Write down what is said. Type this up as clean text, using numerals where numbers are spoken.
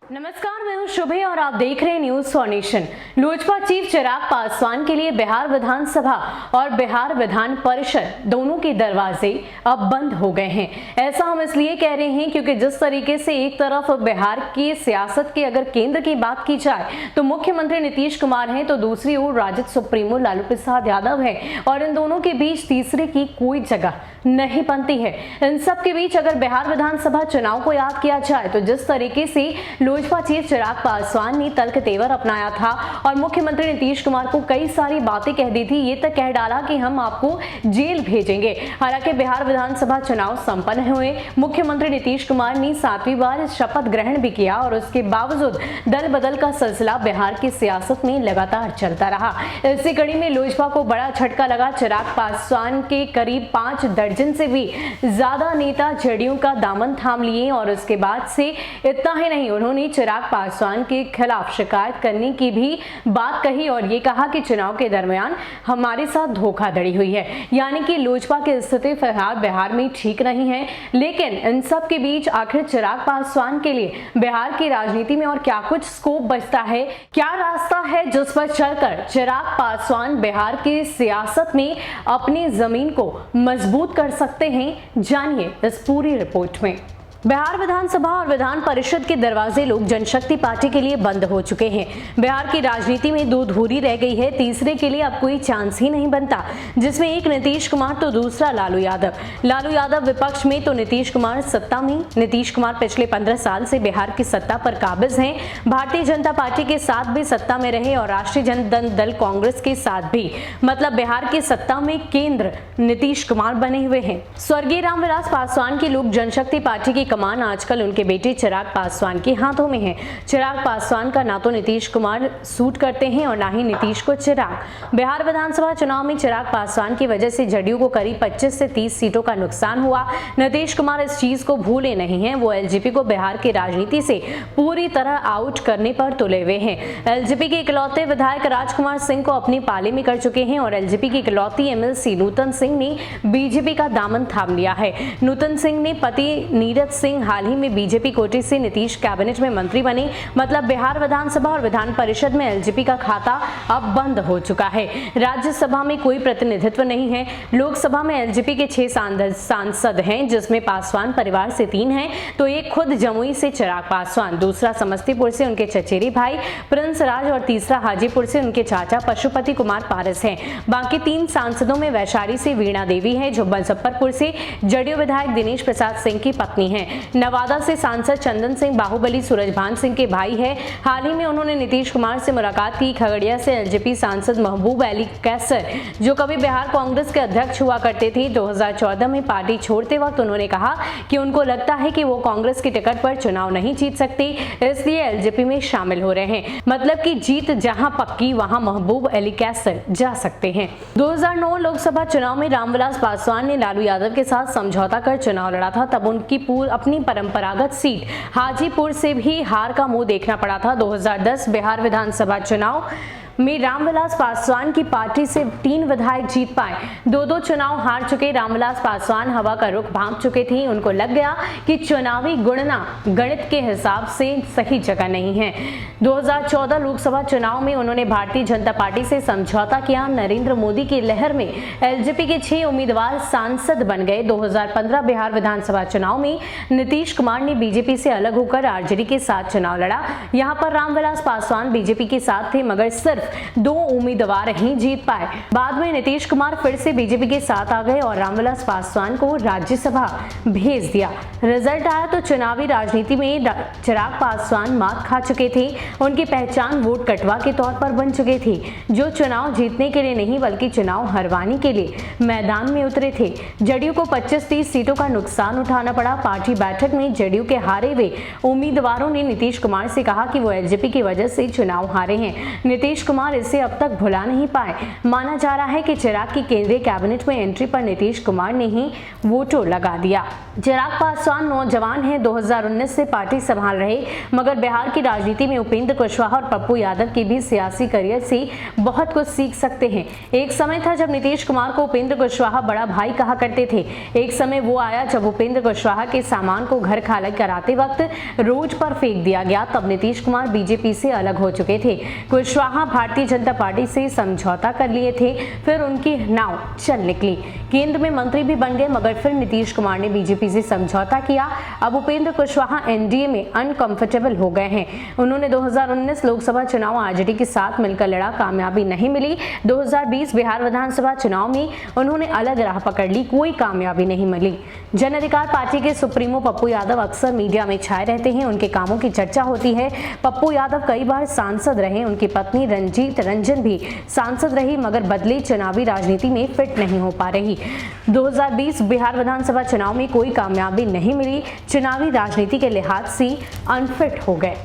नमस्कार, मैं हूं शुभे और आप देख रहे हैं news for nation. Lojpa chief Chirag Paswan के लिए बिहार विधानसभा और बिहार विधान परिषद दोनों के दरवाजे अब बंद हो गए हैं। ऐसा हम इसलिए कह रहे हैं क्योंकि जिस तरीके से एक तरफ बिहार की सियासत के अगर केंद्र की बात की जाए तो मुख्यमंत्री नीतीश कुमार हैं, तो दूसरी ओर राजद सुप्रीमो लालू प्रसाद यादव है और इन दोनों के बीच तीसरे की कोई जगह नहीं बनती है। इन सब के बीच अगर बिहार विधानसभा चुनाव को याद किया जाए तो जिस तरीके से लोजपा चीफ चिराग पासवान ने तल्ख तेवर अपनाया था और मुख्यमंत्री नीतीश कुमार को कई सारी बातें कह दी थी, ये तक कह डाला कि हम आपको जेल भेजेंगे। हालांकि बिहार विधानसभा चुनाव संपन्न हुए, मुख्यमंत्री नीतीश कुमार ने 7वीं बार शपथ ग्रहण भी किया और उसके बावजूद दल बदल का सिलसिला बिहार की सियासत में लगातार चलता रहा। इसी कड़ी में लोजपा को बड़ा झटका लगा। चिराग पासवान के करीब 5 दर्जन से भी ज्यादा नेता जदयू का दामन थाम लिए और उसके बाद से इतना ही नहीं, उन्होंने चिराग पासवान के खिलाफ शिकायत करने की भी बात कही और ये कहा कि चुनाव के दरमियान हमारे साथ धोखाधड़ी हुई है। यानी कि लोजपा की स्थिति फिलहाल बिहार में ठीक नहीं है। लेकिन इन सब के बीच आखिर चिराग पासवान के लिए बिहार की राजनीति में और क्या कुछ स्कोप बचता है, क्या रास्ता है जिस पर चलकर चिराग पासवान बिहार की सियासत में अपनी जमीन को मजबूत कर सकते हैं, जानिए इस पूरी रिपोर्ट में। बिहार विधानसभा और विधान परिषद के दरवाजे लोक जनशक्ति पार्टी के लिए बंद हो चुके हैं। बिहार की राजनीति में दो धुरी रह गई है, तीसरे के लिए अब कोई चांस ही नहीं बनता, जिसमें एक नीतीश कुमार तो दूसरा लालू यादव। लालू यादव विपक्ष में तो नीतीश कुमार सत्ता में। नीतीश कुमार पिछले 15 साल से बिहार की सत्ता पर काबिज हैं। भारतीय जनता पार्टी के साथ भी सत्ता में रहे और राष्ट्रीय जनता दल कांग्रेस के साथ भी। मतलब बिहार की सत्ता में केंद्र नीतीश कुमार बने हुए हैं। स्वर्गीय रामविलास पासवान की लोक जनशक्ति पार्टी की कमान आजकल उनके बेटे चिराग पासवान के हाथों में है। चिराग पासवान का ना तो नीतीश कुमार सूट करते हैं और ना ही नीतीश को चिराग। बिहार विधानसभा चुनाव में चिराग पासवान की वजह से जदयू को करीब 25 से 30 सीटों का नुकसान हुआ। नीतीश कुमार इस चीज को भूले नहीं हैं। वो एलजेपी को बिहार की राजनीति से पूरी तरह आउट करने पर तुले हुए हैं। एलजेपी के इकलौते विधायक राजकुमार सिंह को अपनी पाले में कर चुके हैं और एलजेपी की इकलौती एमएलसी नूतन सिंह ने बीजेपी का दामन थाम लिया है। नूतन सिंह ने पति नीरज सिंह हाल ही में बीजेपी कोटे से नीतीश कैबिनेट में मंत्री बने। मतलब बिहार विधानसभा और विधान परिषद में एलजेपी का खाता अब बंद हो चुका है। राज्यसभा में कोई प्रतिनिधित्व नहीं है। लोकसभा में एलजेपी के 6 सांसद हैं, जिसमें पासवान परिवार से 3 हैं, तो एक खुद जमुई से चिराग पासवान, दूसरा समस्तीपुर से उनके चचेरे भाई प्रिंस राज और तीसरा हाजीपुर से उनके चाचा पशुपति कुमार पारस हैं। बाकी 3 सांसदों में वैशाली से वीणा देवी है, जो मुजफ्फरपुर से जदयू विधायक दिनेश प्रसाद सिंह की पत्नी है। नवादा से सांसद चंदन सिंह बाहुबली सूरजभान सिंह के भाई है। हाल ही में उन्होंने नीतीश कुमार से मुलाकात की। खगड़िया से एलजेपी सांसद महबूब अली कैसर, जो कभी बिहार कांग्रेस के अध्यक्ष हुआ करते थे, 2014 में पार्टी छोड़ते वक्त उन्होंने कहा कि उनको लगता है कि वो कांग्रेस की टिकट पर चुनाव नहीं जीत सकते, इसलिए एलजेपी में शामिल हो रहे हैं। मतलब कि जीत जहां पक्की वहां महबूब अली कैसर जा सकते हैं। 2009 लोकसभा चुनाव में रामविलास पासवान ने लालू यादव के साथ समझौता कर चुनाव लड़ा था। तब उनकी अपनी परंपरागत सीट हाजीपुर से भी हार का मुंह देखना पड़ा था। 2010 बिहार विधानसभा चुनाव में रामविलास पासवान की पार्टी से 3 विधायक जीत पाए। 2 चुनाव हार चुके रामविलास पासवान हवा का रुख भांप चुके थे। उनको लग गया कि चुनावी गणना गणित के हिसाब से सही जगह नहीं है। 2014 लोकसभा चुनाव में उन्होंने भारतीय जनता पार्टी से समझौता किया। नरेंद्र मोदी की लहर में एलजेपी के 6 उम्मीदवार सांसद बन गए। 2015 बिहार विधानसभा चुनाव में नीतीश कुमार ने बीजेपी से अलग होकर आरजेडी के साथ चुनाव लड़ा। यहाँ पर रामविलास पासवान बीजेपी के साथ थे, मगर सिर्फ 2 उम्मीदवार ही जीत पाए। बाद में नीतीश कुमार फिर से बीजेपी के साथ आ गए और रामविलास पासवान को राज्यसभा भेज दिया। रिजल्ट आया तो चुनावी राजनीति में चिराग पासवान मात खा चुके थे। उनकी पहचान वोट कटवा के तौर पर बन चुके थे, जो चुनाव जीतने के लिए नहीं बल्कि चुनाव हरवाने के लिए मैदान में उतरे थे। जदयू को 25-30 सीटों का नुकसान उठाना पड़ा। पार्टी बैठक में जदयू के हारे हुए उम्मीदवारों ने नीतीश कुमार से कहा कि वो एलजेपी की वजह से चुनाव हारे हैं। नीतीश कुमार कुमार इसे अब तक भुला नहीं पाए। माना जा रहा है कि चिराग की केंद्रीय कैबिनेट में एंट्री पर नीतीश कुमार ने ही वोटो लगा दिया। चिराग पासवान नौजवान हैं, 2019 से पार्टी संभाल रहे, मगर बिहार की राजनीति में उपेंद्र कुशवाहा और पप्पू यादव की भी सियासी करियर से बहुत कुछ सीख सकते हैं। एक समय था जब नीतीश कुमार को उपेंद्र कुशवाहा बड़ा भाई कहा करते थे। एक समय वो आया जब उपेंद्र कुशवाहा के सामान को घर खाली कराते वक्त रोड पर फेंक दिया गया, तब नीतीश कुमार बीजेपी से अलग हो चुके थे। कुशवाहा भारतीय जनता पार्टी से समझौता कर लिए थे, फिर उनकी नाव चल निकली। केंद्र में मंत्री भी बन गए, मगर फिर नीतीश कुमार ने बीजेपी से समझौता किया। अब उपेंद्र कुशवाहा एनडीए में अनकंफर्टेबल हो गए हैं। उन्होंने 2019 लोकसभा चुनाव आरजेडी के साथ मिलकर लड़ा, कामयाबी नहीं मिली। 2020 बिहार विधानसभा चुनाव में उन्होंने अलग राह पकड़ ली, कोई कामयाबी नहीं मिली। जन अधिकार पार्टी के सुप्रीमो पप्पू यादव अक्सर मीडिया में छाए रहते हैं, उनके कामों की चर्चा होती है। पप्पू यादव कई बार सांसद रहे, उनकी पत्नी रंजीत रंजन भी सांसद रही, मगर बदले चुनावी राजनीति में फिट नहीं हो पा रही। 2020 बिहार विधानसभा चुनाव में कोई कामयाबी नहीं मिली, चुनावी राजनीति के लिहाज से अनफिट हो गए।